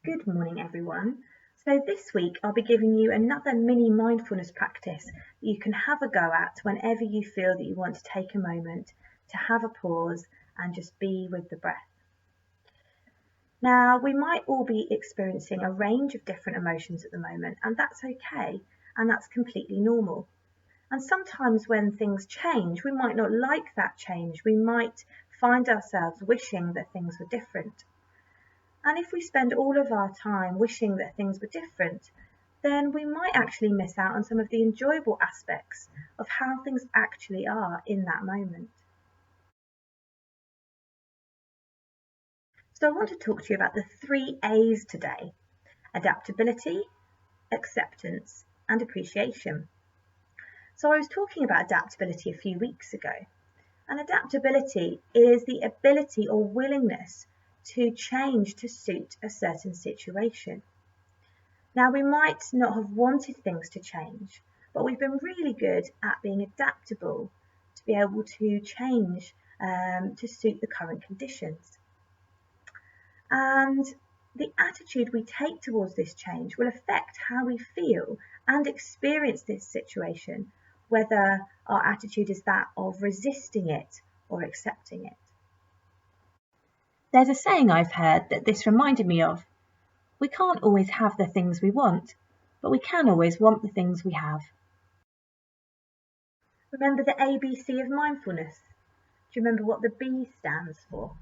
Good morning, everyone. So this week I'll be giving you another mini mindfulness practice that you can have a go at whenever you feel that you want to take a moment to have a pause and just be with the breath. Now, we might all be experiencing a range of different emotions at the moment, and that's okay, and that's completely normal. And sometimes when things change, we might not like that change. We might find ourselves wishing that things were different. And if we spend all of our time wishing that things were different, then we might actually miss out on some of the enjoyable aspects of how things actually are in that moment. So I want to talk to you about the 3 A's today: adaptability, acceptance, and appreciation. So I was talking about adaptability a few weeks ago, and adaptability is the ability or willingness to change to suit a certain situation. Now, we might not have wanted things to change, but we've been really good at being adaptable to be able to change to suit the current conditions. And the attitude we take towards this change will affect how we feel and experience this situation, whether our attitude is that of resisting it or accepting it. There's a saying I've heard that this reminded me of. We can't always have the things we want, but we can always want the things we have. Remember the ABC of mindfulness? Do you remember what the B stands for?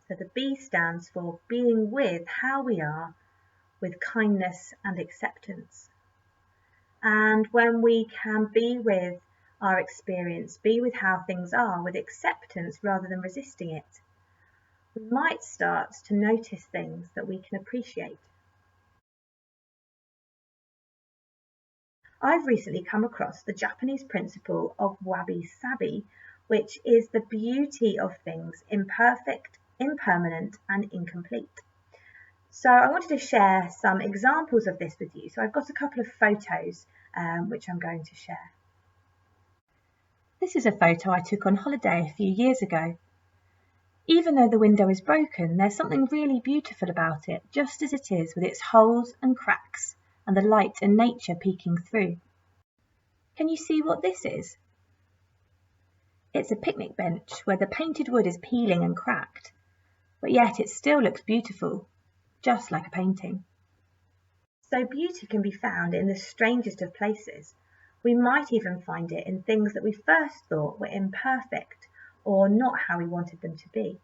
So the B stands for being with how we are, with kindness and acceptance. And when we can be with our experience, be with how things are, with acceptance rather than resisting it, we might start to notice things that we can appreciate. I've recently come across the Japanese principle of wabi-sabi, which is the beauty of things imperfect, impermanent, and incomplete. So I wanted to share some examples of this with you. So I've got a couple of photos which I'm going to share. This is a photo I took on holiday a few years ago. Even though the window is broken, there's something really beautiful about it, just as it is, with its holes and cracks and the light and nature peeking through. Can you see what this is? It's a picnic bench where the painted wood is peeling and cracked, but yet it still looks beautiful, just like a painting. So beauty can be found in the strangest of places. We might even find it in things that we first thought were imperfect or not how we wanted them to be.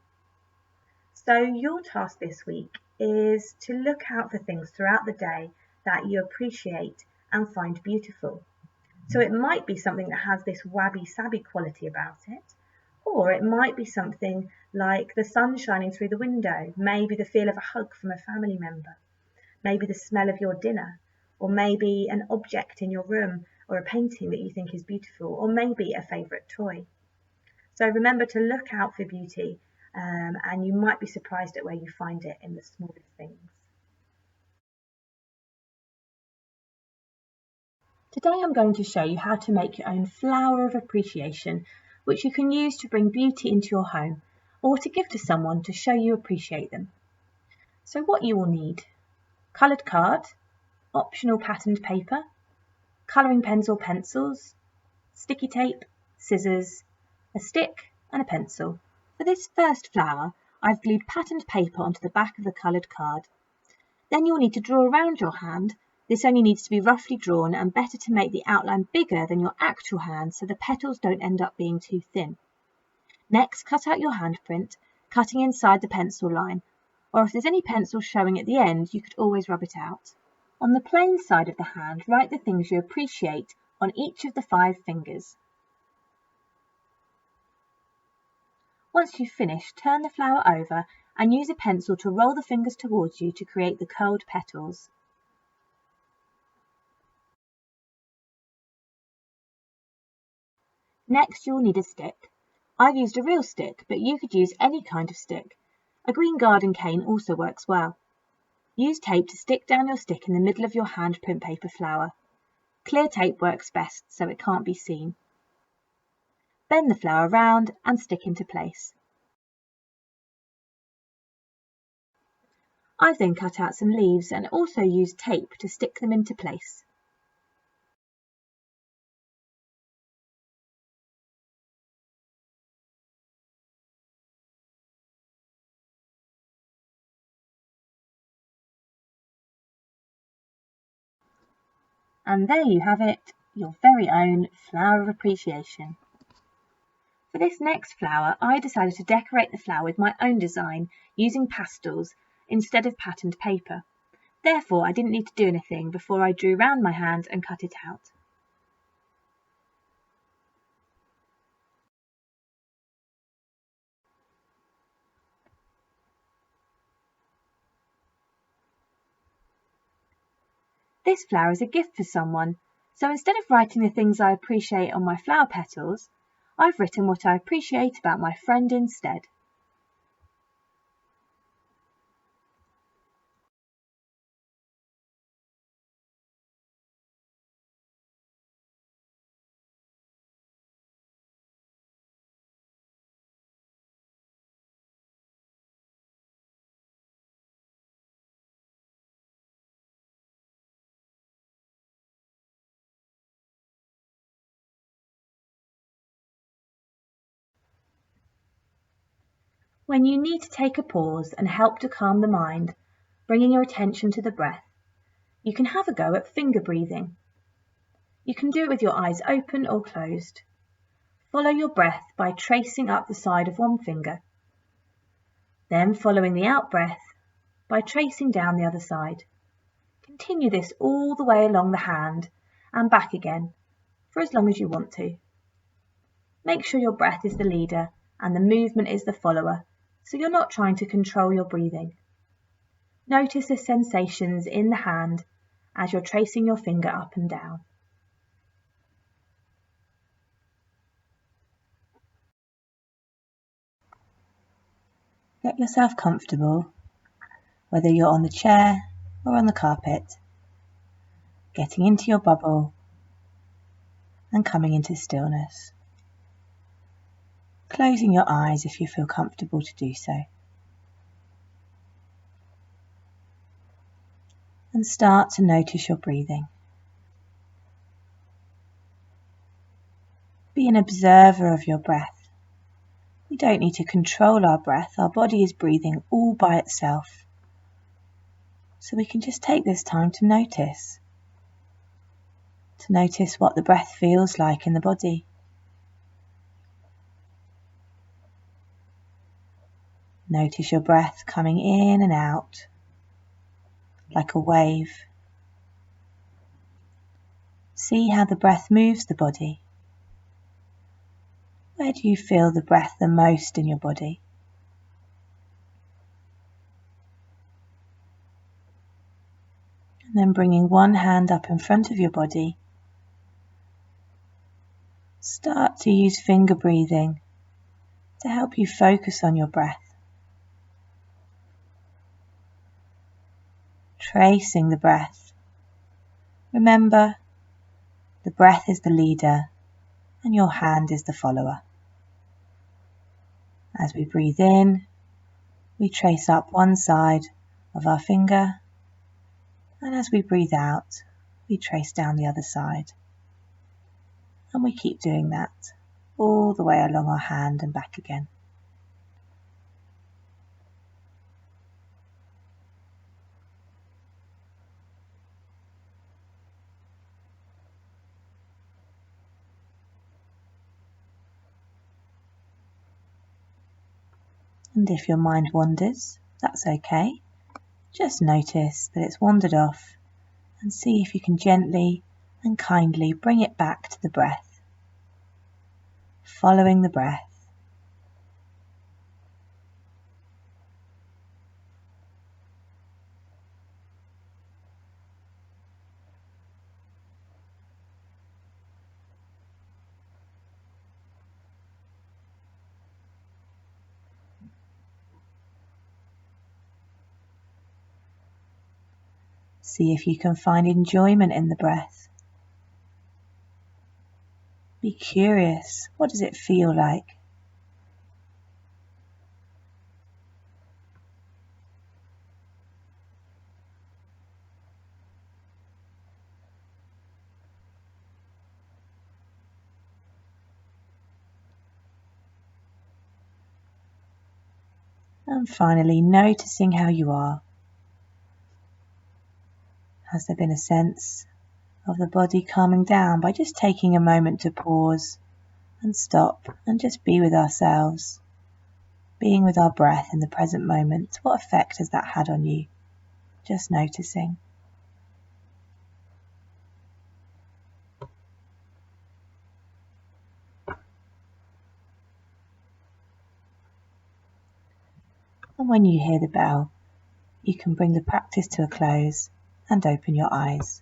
So your task this week is to look out for things throughout the day that you appreciate and find beautiful. So it might be something that has this wabi-sabi quality about it, or it might be something like the sun shining through the window, maybe the feel of a hug from a family member, maybe the smell of your dinner, or maybe an object in your room or a painting that you think is beautiful, or maybe a favourite toy. So remember to look out for beauty, and you might be surprised at where you find it in the smallest things. Today I'm going to show you how to make your own flower of appreciation, which you can use to bring beauty into your home or to give to someone to show you appreciate them. So what you will need: coloured card, optional patterned paper, colouring pens or pencils, sticky tape, scissors, a stick and a pencil. For this first flower, I've glued patterned paper onto the back of the coloured card. Then you'll need to draw around your hand. This only needs to be roughly drawn, and better to make the outline bigger than your actual hand so the petals don't end up being too thin. Next, cut out your handprint, cutting inside the pencil line, or if there's any pencil showing at the end, you could always rub it out. On the plain side of the hand, write the things you appreciate on each of the 5 fingers. Once you've finished, turn the flower over and use a pencil to roll the fingers towards you to create the curled petals. Next, you'll need a stick. I've used a real stick, but you could use any kind of stick. A green garden cane also works well. Use tape to stick down your stick in the middle of your handprint paper flower. Clear tape works best so it can't be seen. Bend the flower round and stick into place. I've then cut out some leaves and also used tape to stick them into place. And there you have it, your very own flower of appreciation. For this next flower, I decided to decorate the flower with my own design using pastels instead of patterned paper. Therefore, I didn't need to do anything before I drew round my hand and cut it out. This flower is a gift for someone, so instead of writing the things I appreciate on my flower petals, I've written what I appreciate about my friend instead. When you need to take a pause and help to calm the mind, bringing your attention to the breath, you can have a go at finger breathing. You can do it with your eyes open or closed. Follow your breath by tracing up the side of one finger, then following the out-breath by tracing down the other side. Continue this all the way along the hand and back again for as long as you want to. Make sure your breath is the leader and the movement is the follower, so you're not trying to control your breathing. Notice the sensations in the hand as you're tracing your finger up and down. Get yourself comfortable, whether you're on the chair or on the carpet, getting into your bubble and coming into stillness. Closing your eyes if you feel comfortable to do so. And start to notice your breathing. Be an observer of your breath. We don't need to control our breath. Our body is breathing all by itself. So we can just take this time to notice what the breath feels like in the body. Notice your breath coming in and out like a wave. See how the breath moves the body. Where do you feel the breath the most in your body? And then bringing one hand up in front of your body, start to use finger breathing to help you focus on your breath. Tracing the breath. Remember, the breath is the leader and your hand is the follower. As we breathe in, we trace up one side of our finger, and as we breathe out, we trace down the other side. And we keep doing that all the way along our hand and back again. And if your mind wanders, that's okay. Just notice that it's wandered off and see if you can gently and kindly bring it back to the breath. Following the breath. See if you can find enjoyment in the breath. Be curious. What does it feel like? And finally, noticing how you are. Has there been a sense of the body calming down by just taking a moment to pause and stop and just be with ourselves, being with our breath in the present moment? What effect has that had on you? Just noticing. And when you hear the bell, you can bring the practice to a close and open your eyes.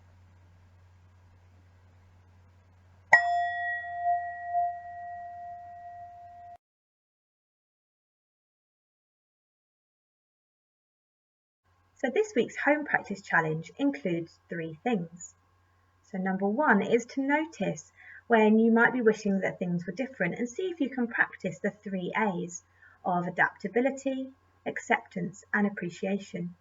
So this week's home practice challenge includes 3 things. So number 1 is to notice when you might be wishing that things were different and see if you can practice the 3 A's of adaptability, acceptance and appreciation.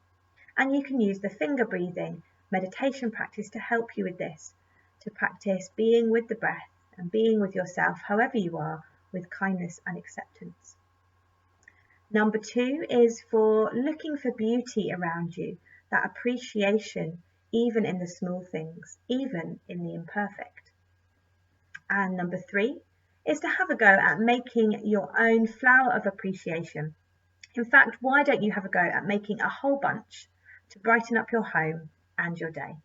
And you can use the finger breathing meditation practice to help you with this, to practice being with the breath and being with yourself however you are, with kindness and acceptance. Number 2 is for looking for beauty around you, that appreciation even in the small things, even in the imperfect. And number 3 is to have a go at making your own flower of appreciation. In fact, why don't you have a go at making a whole bunch to brighten up your home and your day?